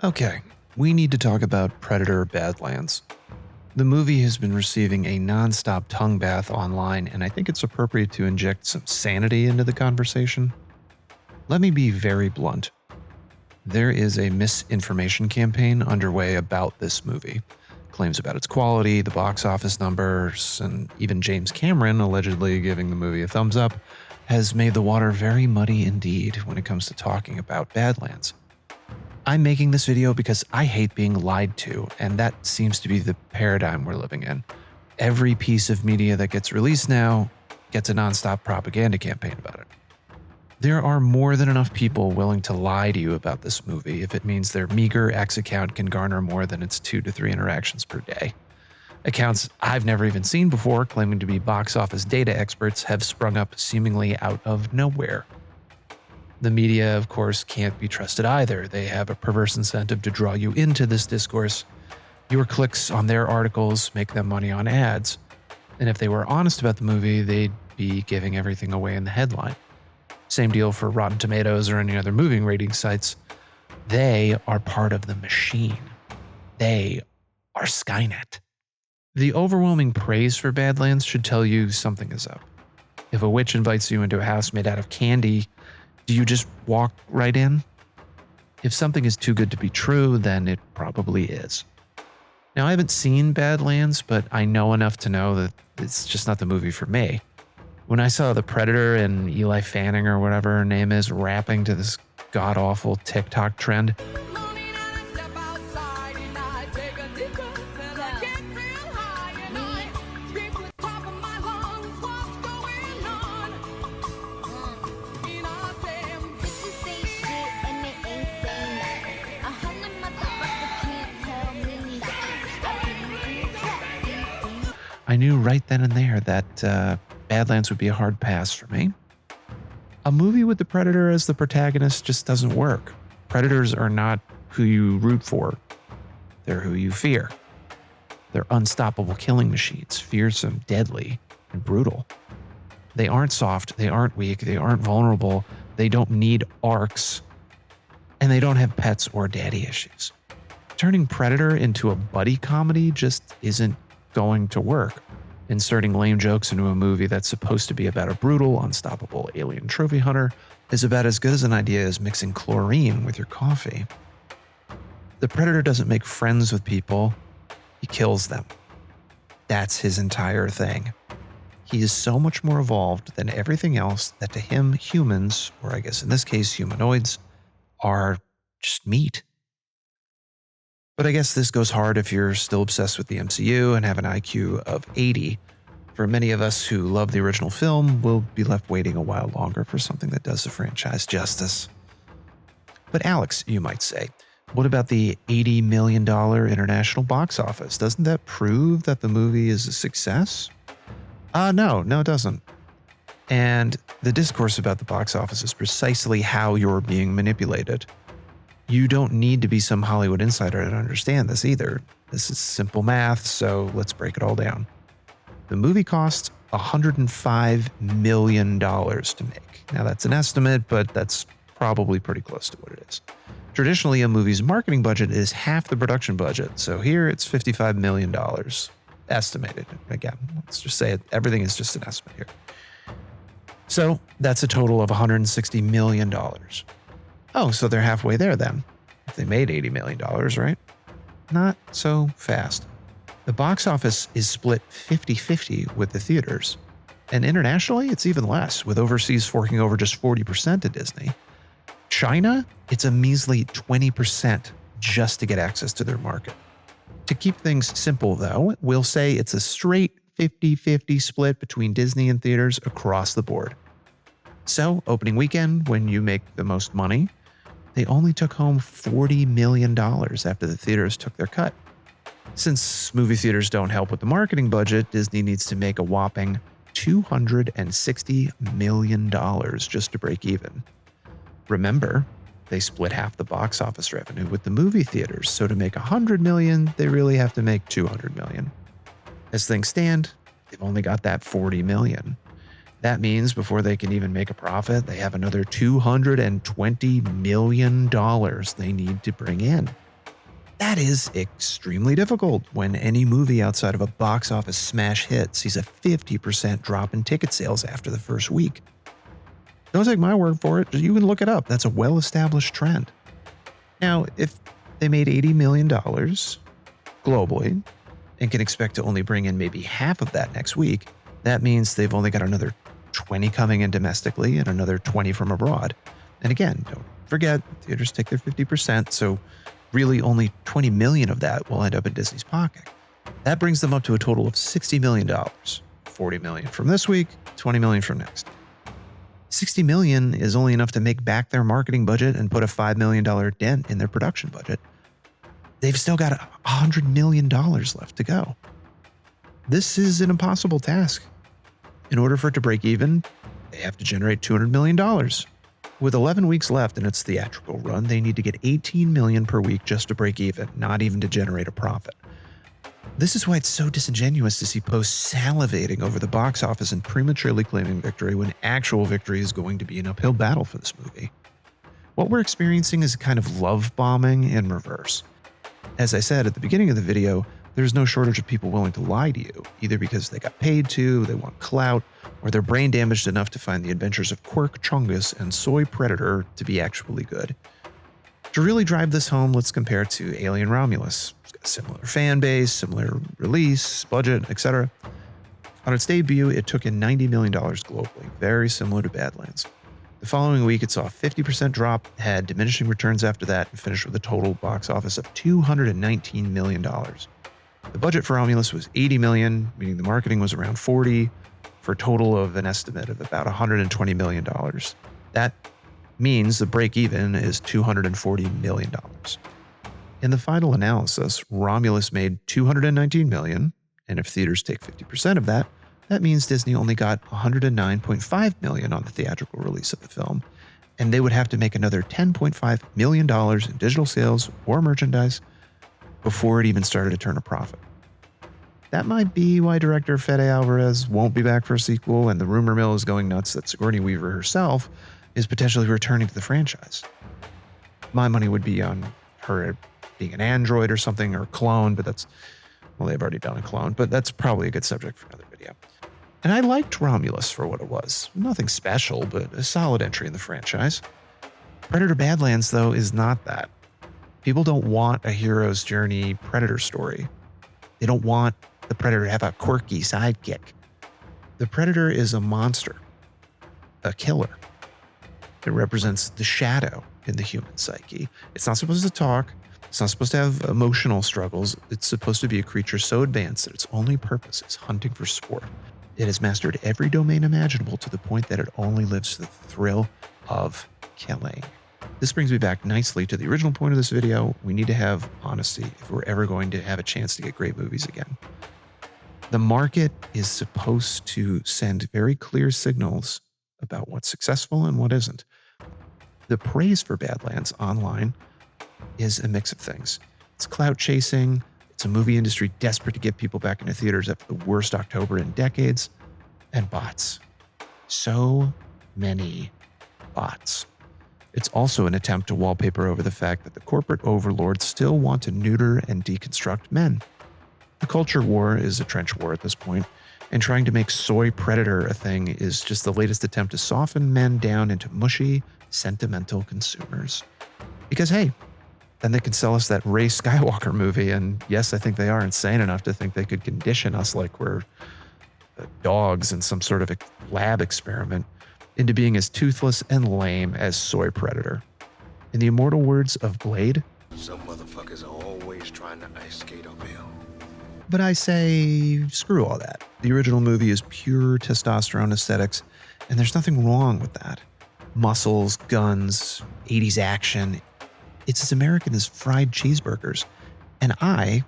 Okay, we need to talk about Predator Badlands. The movie has been receiving a non-stop tongue bath online, and I think it's appropriate to inject some sanity into the conversation. Let me be very blunt. There is a misinformation campaign underway about this movie. Claims about its quality, the box office numbers, and even James Cameron allegedly giving the movie a thumbs up has made the water very muddy indeed when it comes to talking about Badlands. I'm making this video because I hate being lied to, and that seems to be the paradigm we're living in. Every piece of media that gets released now gets a nonstop propaganda campaign about it. There are more than enough people willing to lie to you about this movie if it means their meager X account can garner more than its 2 to 3 interactions per day. Accounts I've never even seen before, claiming to be box office data experts, have sprung up seemingly out of nowhere. The media, of course, can't be trusted either. They have a perverse incentive to draw you into this discourse. Your clicks on their articles make them money on ads. And if they were honest about the movie, they'd be giving everything away in the headline. Same deal for Rotten Tomatoes or any other movie rating sites. They are part of the machine. They are Skynet. The overwhelming praise for Badlands should tell you something is up. If a witch invites you into a house made out of candy, do you just walk right in? If something is too good to be true, then it probably is. Now, I haven't seen Badlands, but I know enough to know that it's just not the movie for me. When I saw the Predator and Eli Fanning or whatever her name is rapping to this god-awful TikTok trend, I knew right then and there that Badlands would be a hard pass for me. A movie with the Predator as the protagonist just doesn't work. Predators are not who you root for. They're who you fear. They're unstoppable killing machines, fearsome, deadly, and brutal. They aren't soft, they aren't weak, they aren't vulnerable, they don't need arcs, and they don't have pets or daddy issues. Turning Predator into a buddy comedy just isn't going to work. Inserting lame jokes into a movie that's supposed to be about a brutal, unstoppable alien trophy hunter is about as good as an idea as mixing chlorine with your coffee. The Predator doesn't make friends with people, he kills them. That's his entire thing. He is so much more evolved than everything else that to him, humans, or I guess in this case humanoids, are just meat. But I guess this goes hard if you're still obsessed with the MCU and have an IQ of 80. For many of us who love the original film, we'll be left waiting a while longer for something that does the franchise justice. But Alex, you might say, what about the $80 million international box office? Doesn't that prove that the movie is a success? No, it doesn't. And the discourse about the box office is precisely how you're being manipulated. You don't need to be some Hollywood insider to understand this either. This is simple math, so let's break it all down. The movie cost $105 million to make. Now that's an estimate, but that's probably pretty close to what it is. Traditionally, a movie's marketing budget is half the production budget, so here it's $55 million estimated. Again, let's just say everything is just an estimate here. So that's a total of $160 million. Oh, so they're halfway there then. If they made $80 million, right? Not so fast. The box office is split 50-50 with the theaters. And internationally, it's even less, with overseas forking over just 40% to Disney. China, it's a measly 20% just to get access to their market. To keep things simple, though, we'll say it's a straight 50-50 split between Disney and theaters across the board. So, opening weekend, when you make the most money, they only took home $40 million after the theaters took their cut. Since movie theaters don't help with the marketing budget, Disney needs to make a whopping $260 million just to break even. Remember, they split half the box office revenue with the movie theaters, so to make $100 million, they really have to make $200 million. As things stand, they've only got that $40 million. That means before they can even make a profit, they have another $220 million they need to bring in. That is extremely difficult when any movie outside of a box office smash hit sees a 50% drop in ticket sales after the first week. Don't take my word for it, you can look it up. That's a well-established trend. Now, if they made $80 million globally and can expect to only bring in maybe half of that next week, that means they've only got another 20 coming in domestically and another 20 from abroad. And again, don't forget, theaters take their 50%, so really only 20 million of that will end up in Disney's pocket. That brings them up to a total of $60 million. 40 million from this week, 20 million from next. 60 million is only enough to make back their marketing budget and put a $5 million dent in their production budget. They've still got $100 million left to go. This is an impossible task. In order for it to break even, they have to generate $200 million. With 11 weeks left in its theatrical run, they need to get $18 million per week just to break even, not even to generate a profit. This is why it's so disingenuous to see posts salivating over the box office and prematurely claiming victory when actual victory is going to be an uphill battle for this movie. What we're experiencing is a kind of love bombing in reverse. As I said at the beginning of the video, there's no shortage of people willing to lie to you, either because they got paid to, they want clout, or they're brain damaged enough to find the adventures of Quirk Chungus and Soy Predator to be actually good. To really drive this home, let's compare it to Alien Romulus. It's got a similar fan base, similar release, budget, etc. On its debut, it took in $90 million globally, very similar to Badlands. The following week, it saw a 50% drop, had diminishing returns after that, and finished with a total box office of $219 million. The budget for Romulus was $80 million, meaning the marketing was around $40, for a total of an estimate of about $120 million. That means the break-even is $240 million. In the final analysis, Romulus made $219 million, and if theaters take 50% of that, that means Disney only got $109.5 million on the theatrical release of the film, and they would have to make another $10.5 million in digital sales or merchandise before it even started to turn a profit. That might be why director Fede Alvarez won't be back for a sequel, and the rumor mill is going nuts that Sigourney Weaver herself is potentially returning to the franchise. My money would be on her being an android or something, or a clone, but they've already done a clone, but that's probably a good subject for another video. And I liked Romulus for what it was. Nothing special, but a solid entry in the franchise. Predator Badlands, though, is not that. People don't want a hero's journey Predator story. They don't want the Predator to have a quirky sidekick. The Predator is a monster, a killer. It represents the shadow in the human psyche. It's not supposed to talk. It's not supposed to have emotional struggles. It's supposed to be a creature so advanced that its only purpose is hunting for sport. It has mastered every domain imaginable to the point that it only lives for the thrill of killing. This brings me back nicely to the original point of this video. We need to have honesty if we're ever going to have a chance to get great movies again. The market is supposed to send very clear signals about what's successful and what isn't. The praise for Badlands online is a mix of things. It's clout chasing. It's a movie industry desperate to get people back into theaters after the worst October in decades. And bots. So many bots. It's also an attempt to wallpaper over the fact that the corporate overlords still want to neuter and deconstruct men. The culture war is a trench war at this point, and trying to make Soy Predator a thing is just the latest attempt to soften men down into mushy, sentimental consumers. Because hey, then they can sell us that Rey Skywalker movie, and yes, I think they are insane enough to think they could condition us like we're dogs in some sort of a lab experiment into being as toothless and lame as Soy Predator. In the immortal words of Blade, some motherfuckers are always trying to ice skate uphill. But I say, screw all that. The original movie is pure testosterone aesthetics, and there's nothing wrong with that. Muscles, guns, 80s action. It's as American as fried cheeseburgers, and I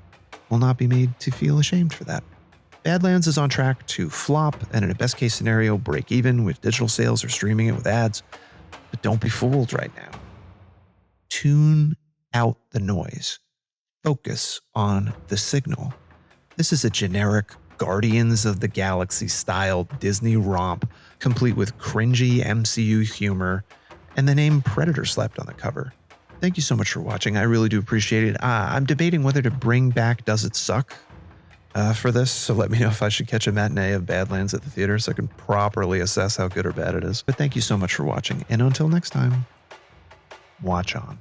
will not be made to feel ashamed for that. Badlands is on track to flop and in a best case scenario break even with digital sales or streaming it with ads. But don't be fooled right now. Tune out the noise. Focus on the signal. This is a generic Guardians of the Galaxy style Disney romp, complete with cringy MCU humor and the name Predator slapped on the cover. Thank you so much for watching. I really do appreciate it. I'm debating whether to bring back Does It Suck for this, so let me know if I should catch a matinee of Badlands at the theater so I can properly assess how good or bad it is. But thank you so much for watching, and until next time, watch on.